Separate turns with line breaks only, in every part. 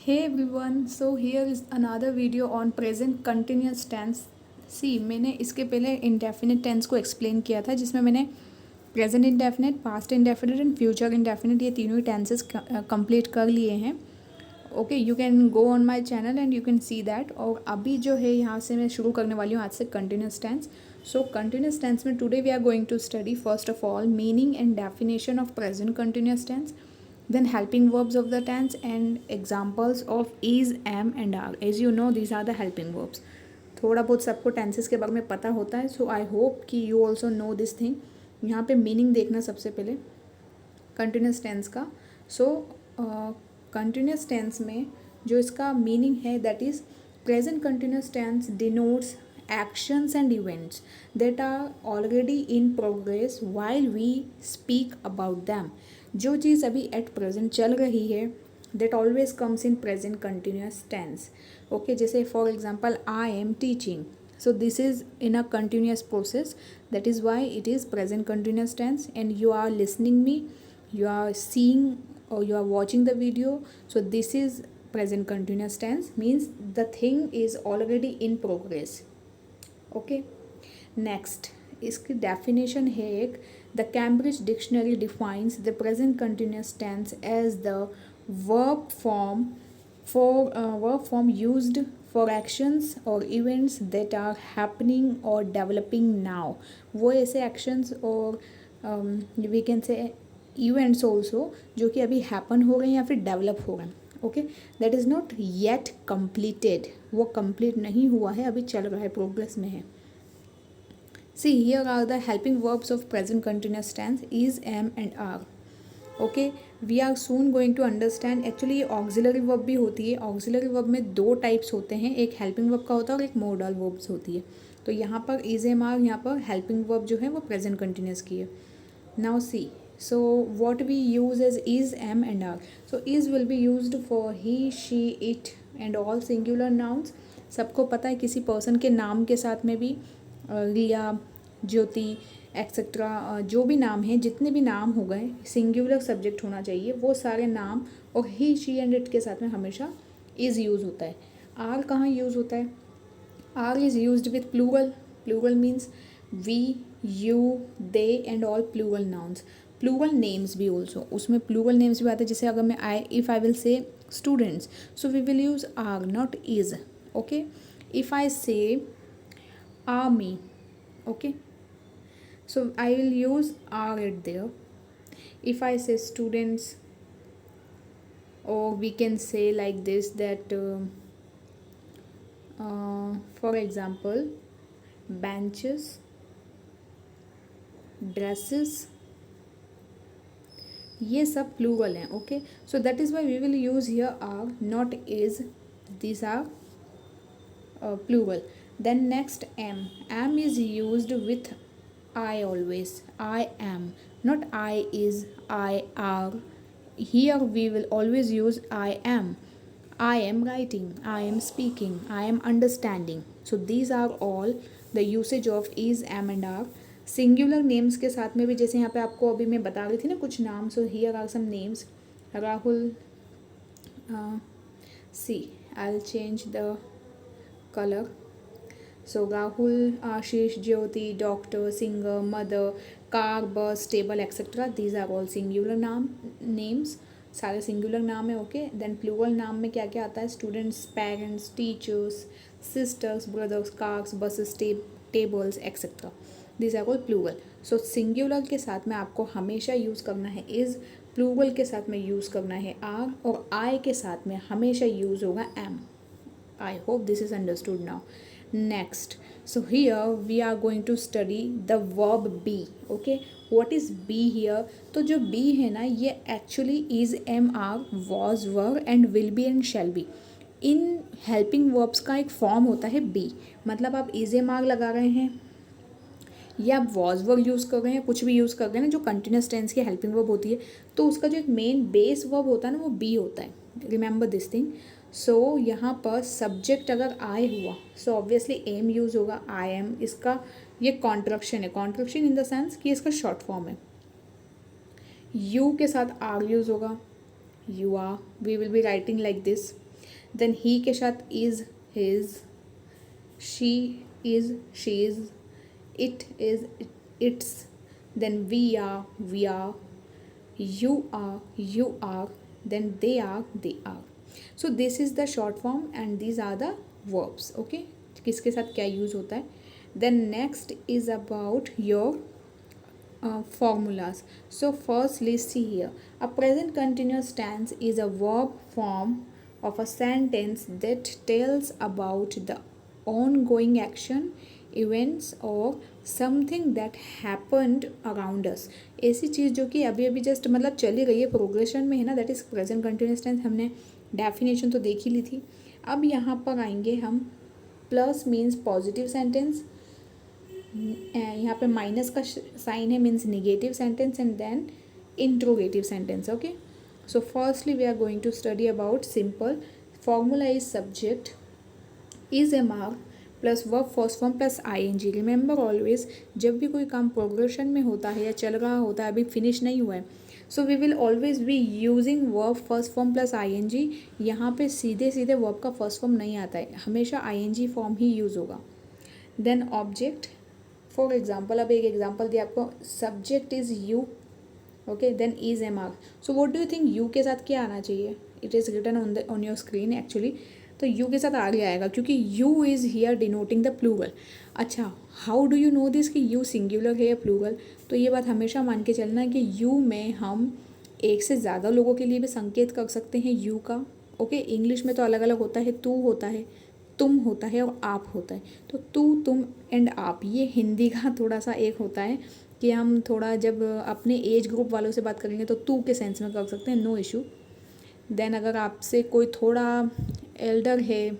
Hey everyone, so here is another video on present continuous tense. सी मैंने इसके पहले indefinite tense को explain किया था जिसमें मैंने present indefinite, past indefinite and future indefinite ये तीनों ही टेंसेस कंप्लीट कर लिए हैं. Okay, you can go on my channel and you can see that. और अभी जो है यहाँ से मैं शुरू करने वाली हूँ आज से continuous tense. So continuous tense में today we are going to study first of all meaning and definition of present continuous tense, then helping verbs of the tense and examples of is, am and are. As you know, these are the helping verbs. थोड़ा बहुत सबको tenses के बारे में पता होता है, so I hope कि you also know this thing. यहाँ पे मीनिंग देखना सबसे पहले कंटिन्यूस टेंस का. सो कंटिन्यूस टेंस में जो इसका मीनिंग है that is present continuous tense denotes actions and events that are already in progress while we speak about them. जो चीज़ अभी एट प्रेजेंट चल रही है that always comes in present continuous tense. Okay, जैसे for example I am teaching, so this is in a continuous process, that is why it is present continuous tense. And you are listening me, you are seeing or you are watching the video, so this is present continuous tense, means the thing is already in progress. Okay, next इसकी definition है एक. The Cambridge dictionary defines the present continuous tense as the verb form used for actions और events that are happening और developing now. वो ऐसे actions और we can say events also जो कि अभी हैपन हो रहे हैं या फिर डेवलप हो रहे हैं. Okay, that is not yet completed, वो कंप्लीट नहीं हुआ है, अभी चल रहा है, प्रोग्रेस में है. See here are the helping verbs of present continuous tense is, am and are. Okay, we are soon going to understand. Actually ये ऑक्सिलरी वर्ब भी होती है. ऑक्सिलरी वर्ब में दो टाइप्स होते हैं, एक हेल्पिंग वर्ब का होता है और एक मोडल वर्ब्स होती है. तो यहाँ पर इज, एम, आर, यहाँ पर हेल्पिंग वर्ब जो है वो प्रेजेंट कंटिन्यूस की है. Now see, so what we use as is, am and are. So is will be used for he, she, it and all singular nouns. सबको पता है किसी पर्सन के नाम के साथ में भी रिया, ज्योति एक्सेट्रा जो भी नाम है, जितने भी नाम हो गए, सिंगुलर सब्जेक्ट होना चाहिए वो सारे नाम. और ही, शी एंड इट के साथ में हमेशा इज़ यूज़ होता है. आर कहाँ यूज़ होता है? Are is used with plural. Plural means we, you, they and all plural nouns. Plural names भी ऑल्सो, उसमें प्लूरल नेम्स भी आते हैं. जैसे अगर मैं if I will say students, so we will use are not is. Okay, if I say army, okay, so I will use are at there. If I say students, or we can say like this that for example benches, dresses, ये सब plural हैं. Okay, so that is why we will use here are not is. This are plural. Then next am. Am is used with I always. I am, not I is, I are. Here we will always use I am. I am writing, I am speaking, I am understanding. So these are all the usage of is, am and are. Singular names के साथ में भी, जैसे यहाँ पे आपको अभी मैं बता रही थी ना कुछ नाम. So here are some names. Rahul, see I will change the color. So Rahul, Ashish, Jyoti, doctor, singer, mother, car, bus, table, etc. These are all singular names. सारे सिंगुलर नाम है. ओके, देन प्लूरल नाम में क्या क्या आता है? Students, parents, teachers, sisters, brothers, cars, buses, tables etcetera. This are all plural. So singular के साथ में आपको हमेशा यूज़ करना है इज़, प्लूरल के साथ में यूज़ करना है आर, और आई के साथ में हमेशा यूज़ होगा M. I hope this is understood now. Next, so here we are going to study the verb be. Okay, what is be here? तो जो be है ना, ये actually is, am, are, was, were and will be and shall be. In helping verbs का एक form होता है be. मतलब आप is, am, are लगा रहे हैं या आप was, were यूज़ कर रहे हैं, कुछ भी यूज़ कर रहे हैं ना, जो कंटिन्यूस टेंस की हेल्पिंग वर्ब होती है, तो उसका जो एक मेन बेस वर्ब होता है ना, वो be होता है. Remember this thing. सो यहाँ पर सब्जेक्ट अगर आई हुआ, सो ऑब्वियसली एम यूज़ होगा. आई एम, इसका ये कॉन्ट्रक्शन है. कॉन्ट्रक्शन इन द सेंस कि इसका शॉर्ट फॉर्म है. यू के साथ आर यूज़ होगा. You are, we will be writing like this. Then he के साथ is, his, she is, she's, it is, its, then we are, you are, then they are. So this is the short form and these are the verbs. Okay, किसके साथ क्या use होता है. Then next is about your formulas. So firstly, see here, a present continuous tense is a verb form of a sentence that tells about the ongoing action, events or something that happened around us. ऐसी चीज़ जो कि अभी अभी just मतलब चली गई है, progression में है ना, that is present continuous tense. हमने डेफिनेशन तो देख ही ली थी. अब यहाँ पर आएंगे हम. प्लस मीन्स पॉजिटिव सेंटेंस, यहाँ पे माइनस का साइन है, means negative sentence, and then interrogative sentence. Okay, so firstly we are going to study about simple. Formula is subject is a mark plus verb first form plus I N G. Remember always, जब भी कोई काम progression में होता है या चल रहा होता है, अभी फिनिश नहीं हुआ है, so we will always be using verb first form plus I N G. यहाँ पे सीधे सीधे वर्ब का फर्स्ट फॉर्म नहीं आता है, हमेशा आईएनजी फॉर्म ही यूज़ होगा. देन ऑब्जेक्ट, फॉर एग्जाम्पल, अब एक एग्जाम्पल दिया आपको, subject is you. Okay, then is a mark. So what do you think you के साथ क्या आना चाहिए? It is written on your screen actually. तो यू के साथ आगे आएगा क्योंकि you is here denoting the plural. अच्छा, how do you know this कि यू सिंगुलर है या प्लूरल? तो ये बात हमेशा मान के चलना है कि यू में हम एक से ज़्यादा लोगों के लिए भी संकेत कर सकते हैं यू का. ओके, इंग्लिश में तो अलग अलग होता है, तू होता है, तुम होता है और आप होता है. तो तू, तुम एंड आप, ये हिंदी का थोड़ा सा एक होता है कि हम थोड़ा जब अपने एज ग्रुप वालों से बात करेंगे तो तू के सेंस में कर सकते हैं, नो इशू. देन अगर आपसे कोई थोड़ा एल्डर है,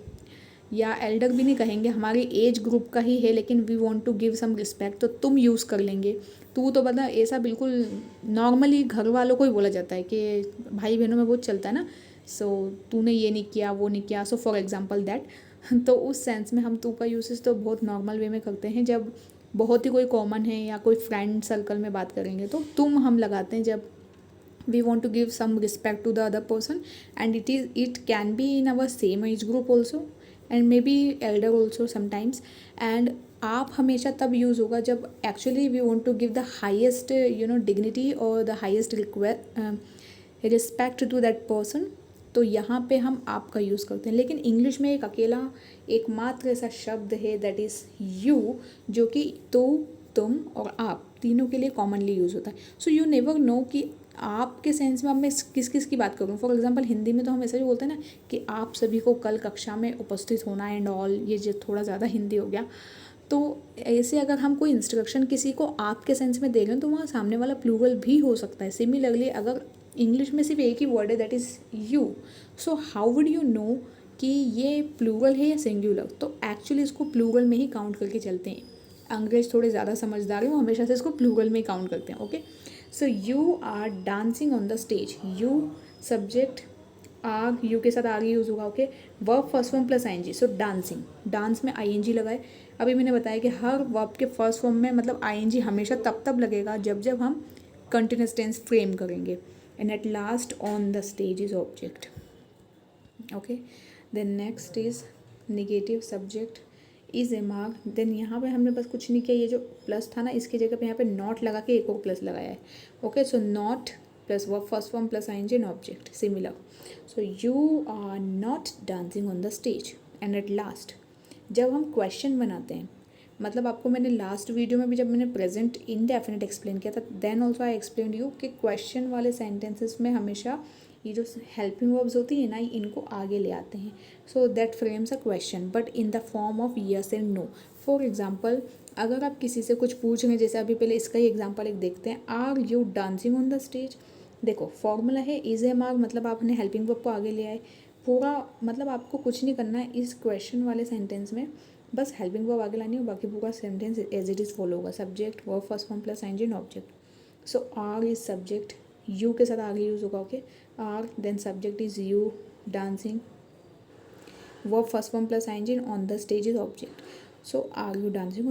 या एल्डर भी नहीं कहेंगे, हमारे एज ग्रुप का ही है लेकिन we want to give some respect, तो तुम यूज़ कर लेंगे. तू तो मतलब ऐसा बिल्कुल नॉर्मली घर वालों को ही बोला जाता है कि भाई बहनों में बहुत चलता है ना. सो तूने ये नहीं किया, वो नहीं किया, सो फॉर एग्जांपल दैट. तो उस सेंस में हम तू का यूसेज तो बहुत नॉर्मल वे में करते हैं. जब बहुत ही कोई कॉमन है या कोई फ्रेंड सर्कल में बात करेंगे तो तुम हम लगाते हैं जब we want to give some respect to the other person, and it can be in our same age group also and maybe elder also sometimes. and आप हमेशा तब यूज़ होगा जब actually we want to give the highest dignity और the highest respect to that person. तो यहाँ पे हम आपका यूज़ करते हैं. लेकिन इंग्लिश में एक अकेला एकमात्र ऐसा शब्द है दैट इज़ यू, जो कि तो, तुम और आप तीनों के लिए कॉमनली यूज़ होता है. सो यू नेवर नो कि आपके सेंस में अब मैं किस किस की बात करूँ. फॉर एग्जांपल हिंदी में तो हम ऐसा ही बोलते हैं ना कि आप सभी को कल कक्षा में उपस्थित होना एंड ऑल, ये जो थोड़ा ज़्यादा हिंदी हो गया. तो ऐसे अगर हम कोई इंस्ट्रक्शन किसी को आपके सेंस में दे रहे हैं तो वहाँ सामने वाला प्लूरल भी हो सकता है. सिमिलरली अगर इंग्लिश में सिर्फ एक ही वर्ड है that is you, so how would you know कि ये प्लूरल है या सिंगुलर? तो एक्चुअली इसको प्लूरल में ही काउंट करके चलते हैं. अंग्रेज थोड़े ज़्यादा समझदार हैं, वो हमेशा से इसको प्लूरल में ही काउंट करते हैं. Okay, so you are dancing on the stage. You subject, are you के साथ आगे यूज़ होगा. Okay, verb first form plus ING. So dancing, dance में आईएनजी लगाए. अभी मैंने बताया कि हर वर्ब के फर्स्ट फॉर्म में मतलब आईएनजी हमेशा तब तब लगेगा जब जब हम कंटिन्यूस टेंस फ्रेम करेंगे. And at last on the stage is object. Okay, then next is negative. Subject is a mark. Then यहाँ पे हमने बस कुछ नहीं किया, ये जो प्लस था ना इसकी जगह पे यहाँ पे नॉट लगा के एक और प्लस लगाया है. Okay, so not plus verb first form plus ING and object similar. So you are not dancing on the stage. And at last जब हम क्वेश्चन बनाते हैं, मतलब आपको मैंने लास्ट वीडियो में भी जब मैंने प्रेजेंट इनडेफिनिट एक्सप्लेन किया था, then also I explain you कि क्वेश्चन वाले सेंटेंसेस में हमेशा ये जो हेल्पिंग वर्ब्स होती है ना, इनको आगे ले आते हैं. So that frames a question but in the form of yes and no. For example अगर आप किसी से कुछ पूछ रहे हैं, जैसे अभी पहले इसका ही एग्जाम्पल एक देखते हैं, are you dancing on the stage. देखो फॉर्मूला है इज ए मार्क, मतलब आपने हेल्पिंग वर्ब को आगे ले आए. पूरा मतलब आपको कुछ नहीं करना है इस क्वेश्चन वाले सेंटेंस में, बस हेल्पिंग वर्ब आगे लानी है, बाकी पूरा sentence as it is follow होगा. Subject verb first form plus ING and object. So are is subject, you के साथ आगे यूज़ होगा. Okay, are then subject is you dancing, verb first form plus ING and on the stage is object. So are you dancing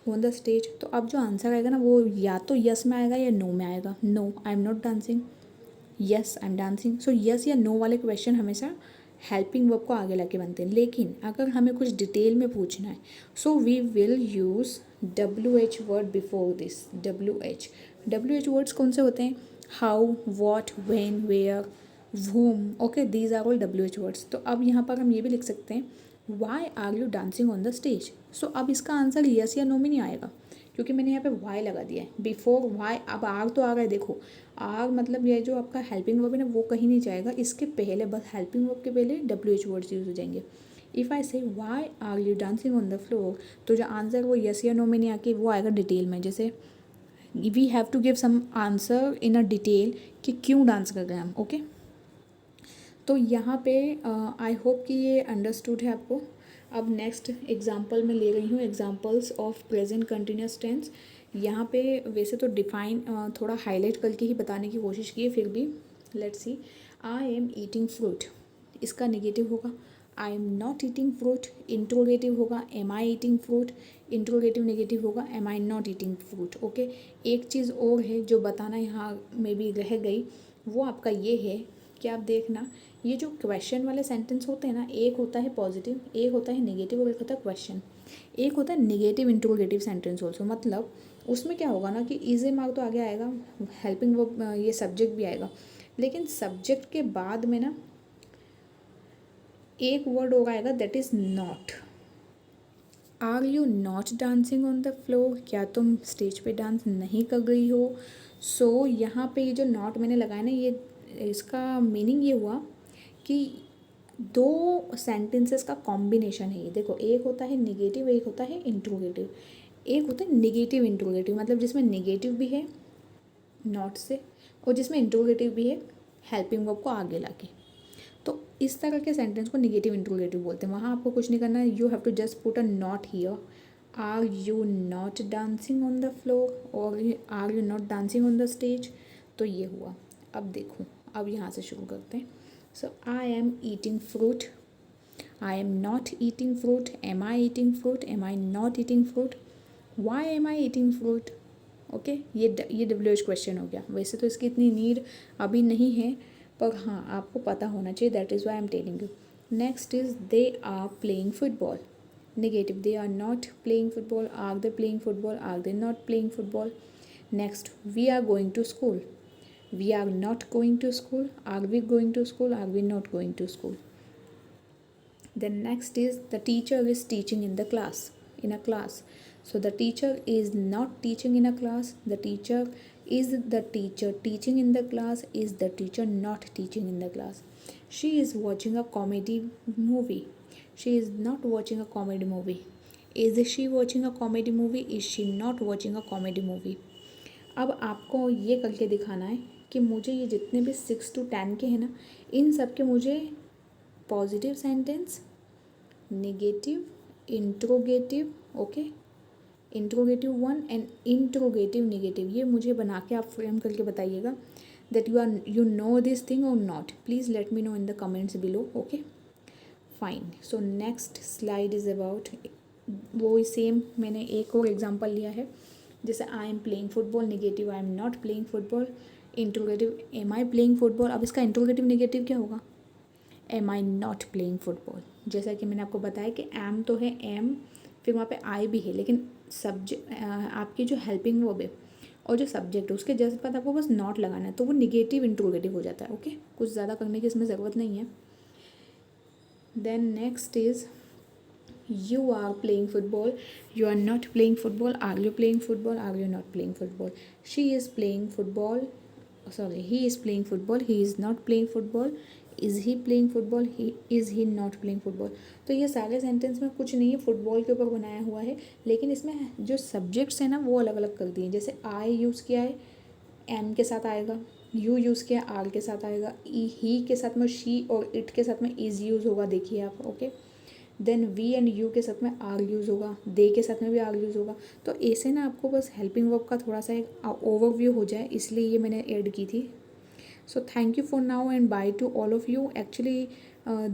on the stage. तो अब जो answer आएगा ना वो या तो यस में आएगा या नो में आएगा. No, I am not dancing. Yes, I am dancing. So yes या नो वाले क्वेश्चन हमेशा हेल्पिंग वर्ब को आगे लाके बनते हैं। लेकिन अगर हमें कुछ डिटेल में पूछना है, so we will use WH word before this. WH words कौन से होते हैं? How, what, when, where, whom, okay, these are all WH words. तो अब यहाँ पर हम ये भी लिख सकते हैं why are you dancing on the stage. So अब इसका आंसर यस या नो में नहीं आएगा, क्योंकि मैंने यहाँ पे वाई लगा दिया है बिफोर वाई। अब आर तो आ रहा है, देखो आर मतलब ये जो आपका हेल्पिंग वर्ब है ना वो कहीं नहीं जाएगा, इसके पहले बस हेल्पिंग वर्ब के पहले WH वर्ड्स यूज हो जाएंगे। If I say why are you dancing on the floor, तो जो आंसर वो यस या नो में नहीं आके वो आएगा डिटेल में। जैसे we have to give some answer in a detail कि क्यों डांस कर रहे हैं हम, ओके। तो यहाँ पे आई होप कि ये अंडरस्टूड है आपको। अब नेक्स्ट एग्जांपल मैं ले रही हूँ, examples of present continuous tense. यहाँ पे वैसे तो डिफाइन थोड़ा हाईलाइट करके ही बताने की कोशिश की है, फिर भी let's see. I am eating fruit, इसका नेगेटिव होगा I am not eating fruit, interrogative होगा am I eating fruit, interrogative negative होगा am I not eating fruit, okay. एक चीज़ और है जो बताना यहाँ में भी रह गई, वो आपका ये है कि आप देखना ये जो क्वेश्चन वाले सेंटेंस होते हैं ना, एक होता है पॉजिटिव, एक होता है नेगेटिव और एक होता है क्वेश्चन, एक होता है नेगेटिव इंट्रोगेटिव सेंटेंस ऑल्सो। मतलब उसमें क्या होगा ना कि इजी मार्क तो आगे आएगा, हेल्पिंग वो ये सब्जेक्ट भी आएगा, लेकिन सब्जेक्ट के बाद में ना एक वर्ड होगा आएगा that is not. Are you not dancing on the floor, क्या तुम स्टेज पे डांस नहीं कर रही हो। सो यहाँ पे ये जो नॉट मैंने लगाया ना, ये इसका मीनिंग ये हुआ कि दो सेंटेंसेस का कॉम्बिनेशन है ये। देखो एक होता है नेगेटिव, एक होता है इंट्रोगेटिव। एक होता है नेगेटिव इंट्रोगेटिव, मतलब जिसमें नेगेटिव भी है नॉट से और जिसमें इंट्रोगेटिव भी है हेल्पिंग वर्ब को आगे लाके। तो इस तरह के सेंटेंस को नेगेटिव इंट्रोगेटिव बोलते हैं। वहाँ आपको कुछ नहीं करना है, you have to just put a not here. Are you not dancing on the floor और are you not dancing on the stage. तो ये हुआ। अब देखो, अब यहाँ से शुरू करते हैं। So I am eating fruit, I am not eating fruit, am I eating fruit, am I not eating fruit, why am I eating fruit, okay. ये WH क्वेश्चन हो गया। वैसे तो इसकी इतनी नीड अभी नहीं है, पर हाँ आपको पता होना चाहिए, that is why I am telling you. Next is they are playing football, negative they are not playing football, are they playing football, are they not playing football. Next we are going to school, we are not going to school, are we going to school, are we not going to school. Then next is the teacher is teaching in the class, in a class. So the teacher is not teaching in a class, the teacher is the teacher teaching in the class, is the teacher not teaching in the class. She is watching a comedy movie, she is not watching a comedy movie, is she watching a comedy movie, is she not watching a comedy movie. अब आपको ये करके दिखाना है कि मुझे ये जितने भी 6 to 10 के हैं ना, इन सब के मुझे positive sentence, negative, interrogative, okay, interrogative 1 and interrogative negative, ये मुझे बना के आप फ्रेम करके बताइएगा that you know this thing और not. Please let me know in the comments below, okay fine. So next slide is about वो same मैंने एक और एग्जांपल लिया है, जैसे I am playing football, negative I am not playing football, interrogative am I playing football. अब इसका interrogative negative क्या होगा, am I not playing football. जैसा कि मैंने आपको बताया कि एम तो है एम, फिर वहाँ पे आई भी है, लेकिन सब्जेक्ट आपकी जो हेल्पिंग वर्ब है और जो सब्जेक्ट है उसके जैसे बाद आपको बस नॉट लगाना है, तो वो नेगेटिव इंट्रोगेटिव हो जाता है, ओके। कुछ ज़्यादा करने की इसमें ज़रूरत नहीं है। Then next is you are playing football, you are not playing football, are you playing football, are you not playing football. She is playing football, sorry, he is playing football, he is not playing football, is he playing football, is he not playing football. तो ये सारे sentence में कुछ नहीं है, football के ऊपर बनाया हुआ है, लेकिन इसमें जो सब्जेक्ट्स हैं ना वो अलग अलग कर दिए। जैसे आई यूज़ किया है एम के साथ आएगा, यू यूज़ किया आर के साथ आएगा, ही के साथ में शी और इट के साथ में इज़ यूज़ होगा, देखिए आप, okay. Then we and you के साथ में आर यूज़ होगा, दे के साथ में भी आर यूज़ होगा। तो ऐसे ना आपको बस हेल्पिंग वर्ब का थोड़ा सा एक ओवरव्यू हो जाए, इसलिए ये मैंने ऐड की थी। So thank you for now and by two all of you. Actually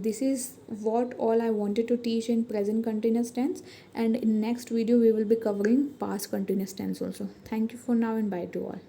this is what all I wanted to teach in present continuous tense, and in next video we will be covering past continuous tense also. Thank you for now and bye to all.